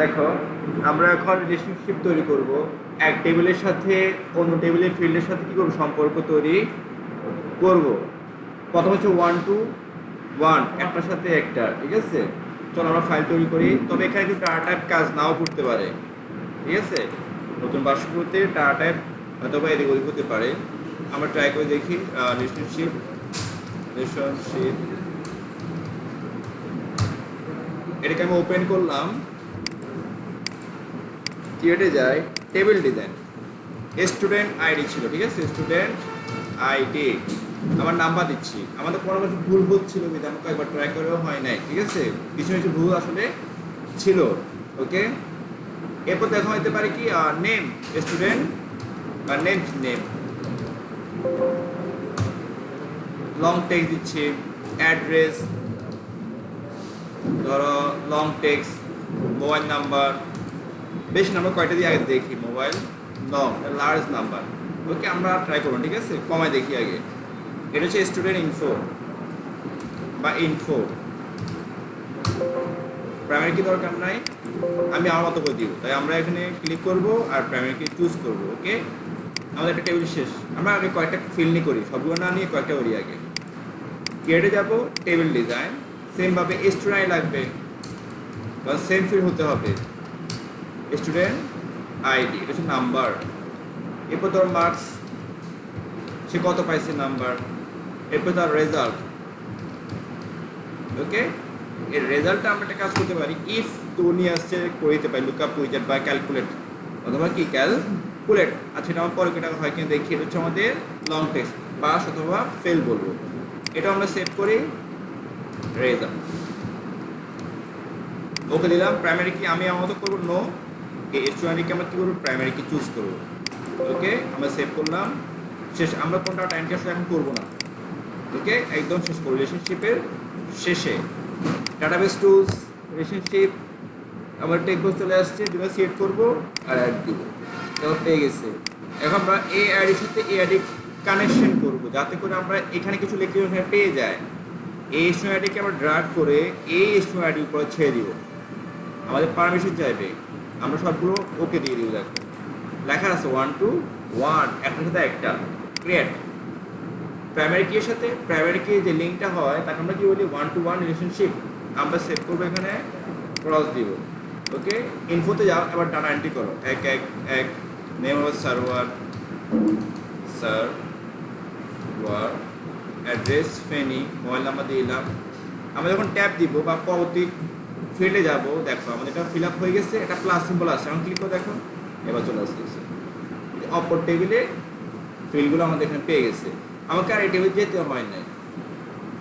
দেখো, আমরা এখন রিলেশনশিপ তৈরি করব। এক টেবিলের সাথে অন্য টেবিলের ফিল্ডের সাথে কী করবো, সম্পর্ক তৈরি করব। প্রথম হচ্ছে 1 to 1, একটার সাথে একটা, ঠিক আছে। চলো আমরা ফাইল তৈরি করি। তবে এখানে কিন্তু ডাটা টাইপ কাজ নাও করতে পারে, ঠিক আছে। নতুন বাক্স করতে ডাটা টাইপ হয়তো বা এদিক ওদিক হতে পারে। আমরা ট্রাই করে দেখি। রিলেশনশিপ এটাকে আমি ওপেন করলাম, ক্রিয়েটে যাই, টেবিল ডিজাইন, স্টুডেন্ট আইডি ছিল, ঠিক আছে। স্টুডেন্ট আইডি, আমার নাম্বার দিচ্ছি। আমাদের কোনো কিছু ভুল হচ্ছিল, কিন্তু আমাকে একবার ট্রাই করেও হয় নাই, ঠিক আছে। কিছু কিছু ভুল আসলে ছিল, ওকে। এরপর দেখা হইতে পারে কি name, student name long text দিচ্ছি, অ্যাড্রেস ধরো লং টেক্সট, মোবাইল নাম্বার, বেশি নাম্বার কয়টা দিয়ে আগে দেখি, মোবাইল লং লার্জ নাম্বার, ওকে। আমরা ট্রাই করবো, ঠিক আছে। কমায় দেখি আগে। এটা হচ্ছে স্টুডেন্ট ইনফো বা ইনফো। প্রাইমারি কি দরকার নাই, আমি আমার মতো করে দিব, তাই আমরা এখানে ক্লিক করব আর প্রাইমারি কি চুজ করব, ওকে। আমাদের একটা টেবিল শেষ। আমরা আগে কয়েকটা ফিল নিয়ে করি, সবগুলো না নিয়ে কয়েকটা করি আগে। কেটে যাব, টেবিল ডিজাইন সেমভাবে স্টুডেন্ট লাগবে বা সেম ফিল হতে হবে। স্টুডেন্ট আইডি, এটা হচ্ছে নাম্বার। এরপর তোর মার্কস, সে কত পাইছে নাম্বার। এরপর তার রেজাল্ট, ওকে। এর রেজাল্টটা আমরা একটা কাজ করতে পারি, ইফ তো নিয়ে আসছে করে দিতে পারি, লুকআপ উইজার্ড বা ক্যালকুলেট, অথবা কি ক্যালকুলেট। আচ্ছা, এটা আমার পরে কেটা হয় কিনা দেখি। এটা হচ্ছে আমাদের লং টেক্সট, পাস অথবা ফেল বলবো। এটা আমরা সেভ করি, রেজাল্ট, ওকে দিলাম। প্রাইমারি কি আমি আমার মতো করবো, নো। এই স্টুডেন্টকে আমরা কী করবো, প্রাইমারি কি চুজ করবো, ওকে। আমরা সেভ করলাম, শেষ। আমরা কোনটা টাইম ক্যাপচার এখন করবো না, ওকে। একদম শেষ করবো, রিলেশনশিপের শেষে। ডাটাবেস টুলস, রিলেশনশিপ, আমার টেক্সট চলে আসছে, যেটা সেট করবো আর অ্যাড দিব, তারপর পেয়ে গেছে। এখন আমরা এই আইডির সাথে এই আইডি কানেকশন করবো, যাতে করে আমরা এখানে কিছু লিখে ওখানে পেয়ে যায়। এই স্টুডেন্ট আইডিকে আমরা ড্রাগ করে এই স্টুডেন্ট আইডির উপরে ছেড়ে দিব। আমাদের পারমিশন চাইবে, আমরা সবগুলো ওকে দিয়ে দিব। দেখো লেখা আছে 1 to 1, একটার সাথে একটা, ক্রিয়েট। প্রাইমারি কির সাথে প্রাইমারি কি যে লিঙ্কটা হয় তাকে আমরা কি বলি, 1 to 1 রিলেশনশিপ। আমরা সেভ করবো, এখানে ক্রস দিব, ওকে। ইনফোতে যাও, এবার ডাটা এন্ট্রি করো, এক নেম হবে server, address Feni, mobile number দিয়ে দিলাম। আমরা যখন ট্যাপ দিব বা পরবর্তী ফিল্ডে যাব, দেখো আমাদের এটা ফিল আপ হয়ে গেছে, এটা প্লাস সিম্বল আসছে। এখন ক্লিক করে দেখো, এবার চলে আসতেছে। অপর টেবিলে ফিল্ডগুলো আমাদের এখানে পেয়ে গেছে। আমাকে আর এই টেবিল যেতে হয় নাই,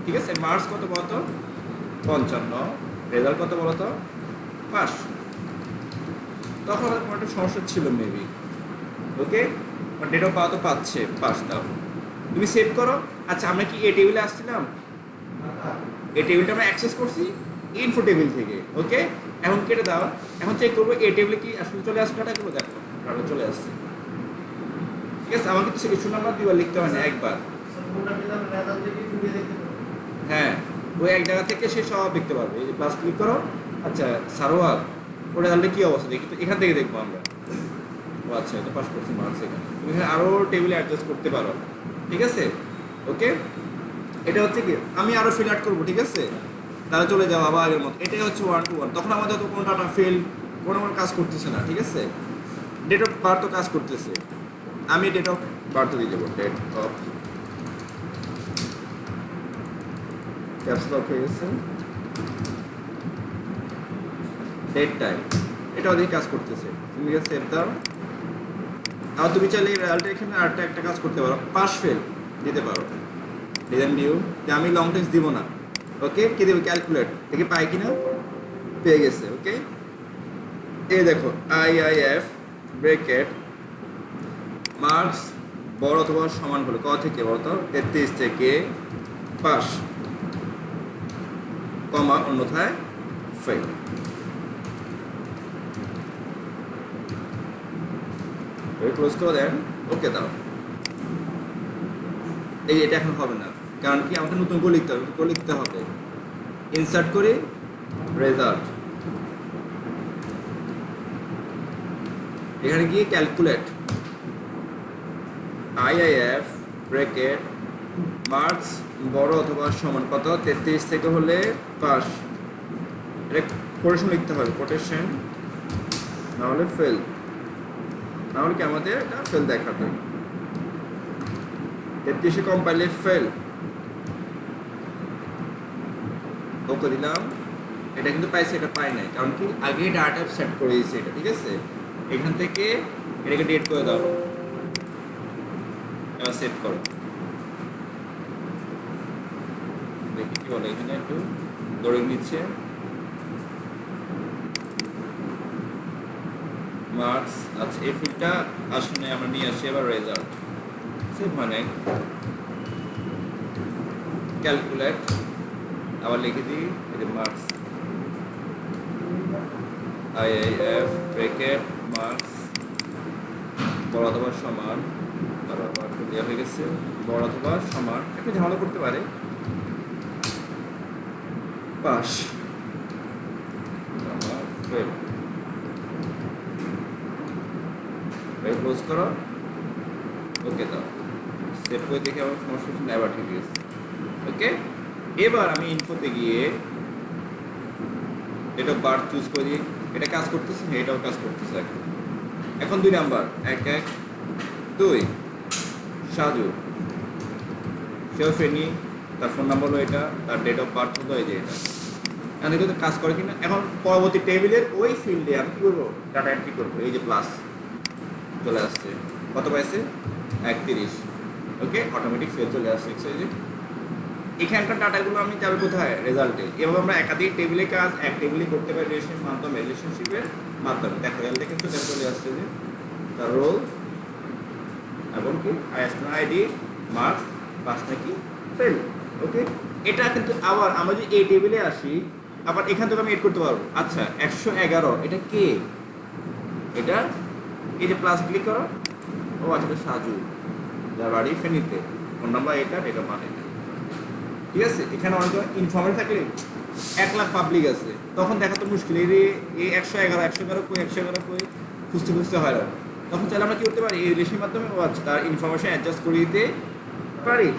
ঠিক আছে। মার্কস কত বলতো, 55। রেজাল্ট কত বলতো, 5। তখন আমাদের কোনো একটা সমস্যা ছিল মেবি, ওকে। ডেটাও পাওয়া তো পাচ্ছে, 5 দাও, তুমি সেভ করো। আচ্ছা, আমরা কি এই টেবিলে আসছিলাম, এই টেবিলটা আমরা অ্যাক্সেস করছি ইনফো টেবিল থেকে, ওকে। এখন কেটে দাও। এখন চেক করবো এই টেবিলে কি আসলে চলে আসছে ডাটাগুলো। দেখো ডাটা চলে আসছে, ঠিক আছে। আমাকে তো ইস্যু নাম্বার দুইবার লিখতে হয় না, একবার। হ্যাঁ, ওই এক জায়গা থেকে সে সব দেখতে পারবে। এই যে প্লাস ক্লিক করো। আচ্ছা, সারোয়ার ওটা তাহলে কী অবস্থা দেখি তো, এখান থেকে দেখবো আমরা। ও আচ্ছা, এটা পাস করছি মার্কস। এখানে তুমি এখানে আরও টেবিলে অ্যাডজাস্ট করতে পারো, ঠিক আছে, ওকে। এটা হচ্ছে কি, আমি আরও ফিল আউট করবো, ঠিক আছে। তাহলে চলে যাও আবার আগের মতো। এটাই হচ্ছে 1 to 1। তখন আমাদের তো কোনো ডাটা ফেল কোনো কাজ করতেছে না, ঠিক আছে। ডেট অফ বার্থ তো কাজ করতেছে। আমি ডেট অফ বার্থ দিয়ে দেবো, ডেট অফ, ক্যাপস লক হয়ে গেছে, ডেট টাইম, এটা ওদের কাজ করতেছে। তুমি সেভ দাও। আর তুমি চাইলে রেজাল্ট এখানে আরেকটা একটা কাজ করতে পারো, পাস ফেল দিতে পারো। ডিজাইন ভিউ, যে আমি লং টেক্সট দিব না, ওকে। কি দেবে, ক্যালকুলেট, দেখে পাই কিনা, পেয়ে গেছে, ওকে। এই দেখো IIF ব্রেকেট, মার্কস বড় অথবা সমান হলো, ক থেকে বড় তো 33 থেকে পাস, কমা, অন্যথায় ফেল। ক্লোজ করে দেন, ওকে দাও। এটা এখন হবে না, কারণ কি আমাকে নতুন করে লিখতে হবে। ইনসার্ট করি, রেজাল্ট, এখানে গিয়ে ক্যালকুলেট আইআইএফ ব্র্যাকেট মার্কস বড় অথবা সমান কত 33 থেকে হলে পাস, এটা কোটেশন লিখতে হবে, কোটেশন, না হলে ফেল, না হলে কি আমাদের এটা ফেল দেখাবে। 33 কম পাইলে ফেল, ওকে দিলাম। এটা কিন্তু পাইছে, এটা পাই নাই, কারণ কি আগে ডাটা সেট করে দিয়েছে এটা, ঠিক আছে। এখান থেকে এটাকে ডেট করে দাও, এবার সেট করো, দেখি কি বলে। এখানে একটু দৌড়ে নিচ্ছে মার্কস। আচ্ছা এই ফিল্ডটা আসলে আমরা নিয়ে আসি এবার রেজাল্ট সেভ মানে ক্যালকুলেট, আবার লিখে দিই মার্কস আইআইএফ ব্র্যাকেট মার্কস বড় অথবা সমান, বরাবর দেওয়া হয়ে গেছে, বড় অথবা সমান, একটু ঝামেলা করতে পারে, পাস, ফেল, ক্লোজ করো, ওকে দাও, সেভ করে দেখে আমার সমস্যা হচ্ছে না, এবার ঠিক আছে। ওকে, এবার আমি ইনফোতে গিয়ে ডেট অফ বার্থ চুজ করি, এটা কাজ করতেছে না, এটাও কাজ করতেছে। এখন 2 নাম্বার 112 সাজু, সেও ফেনি, তার ফোন নাম্বার হলো এটা, তার ডেট অফ বার্থ হলো এই যে এটা। এখন দেখো কাজ করে কিনা। এখন পরবর্তী টেবিলের ওই ফিল্ডে আমি কী করবো, ডাটা এন্ট্রি করবো। এই যে প্লাস চলে আসছে, কত পাইছে 31। ওকে, অটোমেটিক ফেল চলে আসছে। এখানকার ডাটাগুলো আমি যাবে কোথায়, রেজাল্টে। এভাবে আমরা একাধিক টেবিলে কাজ এক টেবিলে করতে পারি রিলেশনের মাধ্যমে, রিলেশনশিপের মাধ্যমে। দেখা গেলে কিন্তু চলে আসছে যে তার রোল এবং কি আইডি মার্কস পাস নাকি ফেল। ওকে, এটা কিন্তু আবার আমরা যদি এই টেবিলে আসি, আবার এখান থেকে আমি এড করতে পারবো। আচ্ছা 111 এটা কে, এটা এই যে প্লাস ক্লিক করো, ও আচ্ছা সাজু, যার বাড়ি ফেনীতে, ফোন নাম্বার এটা, এটা মানে ঠিক আছে। এখানে অনেক ইনফর্মের থাকলে 1 লাখ পাবলিক আছে, তখন দেখা তো মুশকিল, এই 111 কই 111 কই খুঁজতে খুঁজতে হয় না। তখন চাইলে আমরা কী করতে পারি, এই রিলেশনের মাধ্যমে তার ইনফরমেশন অ্যাডজাস্ট করে দিতে পারি।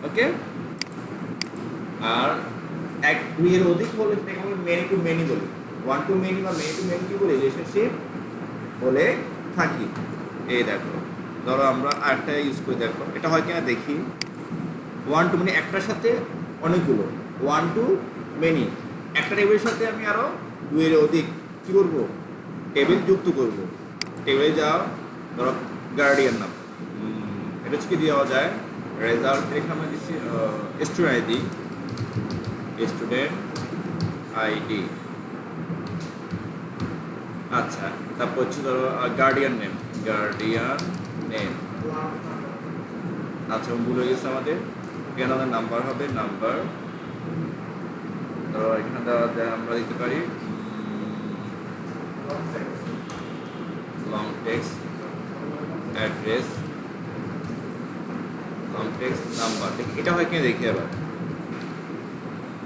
ওকে, আর 1-2 এর অধিক বলে সেটাকে আমরা মেনি টু মেনি বলি, 1 টু মেনি বা মেনি টু মেনি কি বলি, রিলেশনশিপ বলে থাকি। এই দেখো, ধরো আমরা আরেকটা ইউজ করে দেখো, এটা হয় কিনা দেখি। 1 টু মানে একটার সাথে অনেকগুলো, 1 টু মেনি, একটা টেবিলের সাথে আমি আরও 2 এর অধিক কী করবো, টেবিল যুক্ত করব। টেবিলে যাও, ধরো গার্ডিয়ান নাম, এটা হচ্ছে কি দেওয়া যায়, রেজাল্ট এখানে আমরা দিচ্ছি স্টুডেন্ট আইডি, স্টুডেন্ট আইডি। আচ্ছা, তারপর হচ্ছে ধরো গার্ডিয়ান নেম, গার্ডিয়ান নেম। আচ্ছা ভুল হয়ে গেছে আমাদের, এখানে আমাদের নাম্বার হবে, নাম্বার ধরো এখানে দেওয়া যায়, আমরা দিতে পারি long text address, long text number. দেখি এটা হয় কিনা দেখি। আবার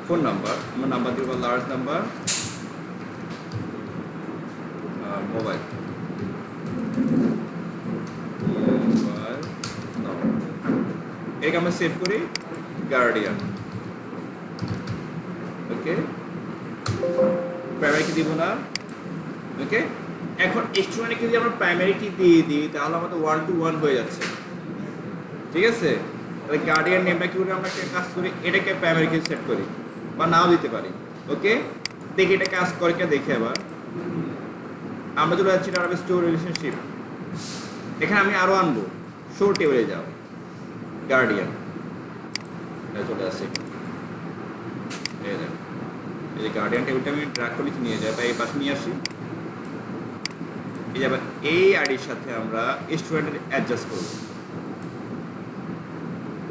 ফোন নাম্বার, আমার নাম্বার দিব লার্জ নাম্বার, মোবাইল এটাকে আমরা সেভ করি গার্ডিয়ান। ওকে, প্রাইমারি কি দিব না। ওকে, এখন স্টুডেন্টকে যদি আমরা প্রাইমারি কি দিয়ে দিই তাহলে আমাদের 1 to 1 হয়ে যাচ্ছে, ঠিক আছে। তাহলে গার্ডিয়ান নেমটা কি করে আমরা কাজ করি, এটাকে প্রাইমারি কি সেট করি বা নাও দিতে পারি। ওকে, দেখি এটা কাজ করে কিনা দেখি। আবার আমরা চলে যাচ্ছি ডাটাবেস স্টোর রিলেশনশিপ, এখানে আমি আরও আনবো, শো টেবিলে যাও, গার্ডিয়ান চলে আসে। এই দেখো, এই যে গার্ডিয়ান টেবিলটা আমি ড্র্যাগ করে নিয়ে যাই, তাই এই পাশে নিয়ে আসি। এই আবার এই আইডির সাথে আমরা স্টুডেন্টের অ্যাডজাস্ট করব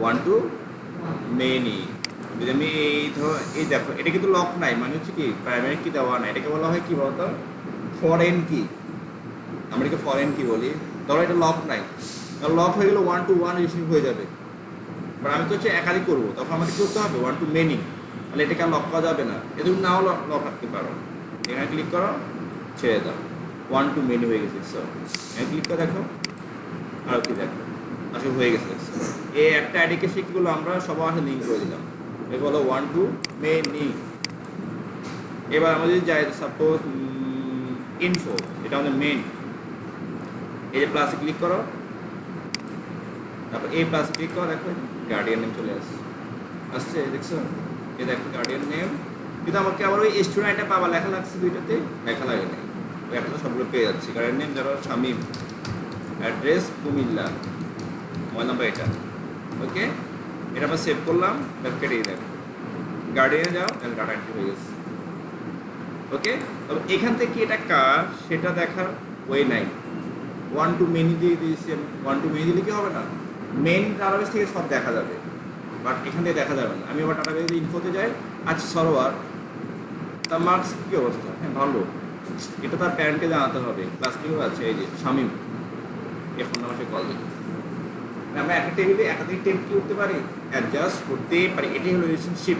1 টু মেনি। যদি আমি এই ধরো, এই দেখো এটা কিন্তু লক নাই, মানে হচ্ছে কি প্রাইমারি কি দেওয়া নাই, এটাকে বলা হয় কি বলতো, ফরেন কি, আমরা এটাকে ফরেন কি বলি। ধরো এটা লক নাই, লক হয়ে গেলে 1 to 1 রিসিভ হয়ে যাবে। বাট আমি তো হচ্ছে একাধিক করবো, তখন আমাকে কি করতে হবে 1 to মেনি, তাহলে এটাকে আর লক করা যাবে না। এদের নাও লক রাখতে পারো, এখানে ক্লিক করো, ছেড়ে দাও। ওয়ান টু মেনি হয়ে গেছে স্যার, ক্লিক করে দেখো আর কি দেখো আসলে হয়ে গেছে। এই একটা আইডিকে সেগুলো আমরা সবার সাথে লিঙ্ক করে দিলাম, এগুলো হলো ওয়ান টু মেনি। এবার আমরা যদি যাই সাপোজ ইনফো, এটা আমাদের মেন, এই যে প্লাসে ক্লিক করো, তারপর এই প্লাসে ক্লিক করো, দেখো গার্ডিয়ান নেম চলে আসছে দেখছো, এই দেখো গার্ডিয়ান নেম। কিন্তু আমাকে আবার ওই স্টুডেন্টটা পাবা লেখা লাগছে দুইটাতে, লেখা লাগে না, ওই একটা তো সবগুলো পেয়ে যাচ্ছে। গার্ডিয়ান নেম ধরো Shamim, address Comilla, mobile number এটা, ওকে। এটা আমরা সেভ করলাম, কেটে দেখো গার্ডিয়ানে যাও, ডাটা এন্ট্রি হয়ে গেছে, ওকে। তবে এখান থেকে এটা কার সেটা দেখার ওয়ে নাই, ওয়ান টু মেনি দিয়ে দিয়েছি আমি, ওয়ান টু মেনি দিলে কি হবে না, মেন ডাটাবেস থেকে সব দেখা যাবে, বাট এখান থেকে দেখা যাবে না। আমি আবার ডাটাবেস ইনফোতে যাই, আচ্ছা সার্ভার, তার মার্কস কী অবস্থা, হ্যাঁ ভালো, এটা তার প্যারেন্টকে জানাতে হবে, ক্লাস কি আছে, এই যে শামীম, এ ফোন নাম্বার সে কল দিই। আমরা একটা টেবিলে একাধিক টেবিল কি করতে পারি, অ্যাডজাস্ট করতে পারি, এটাই হলো রিলেশনশিপ।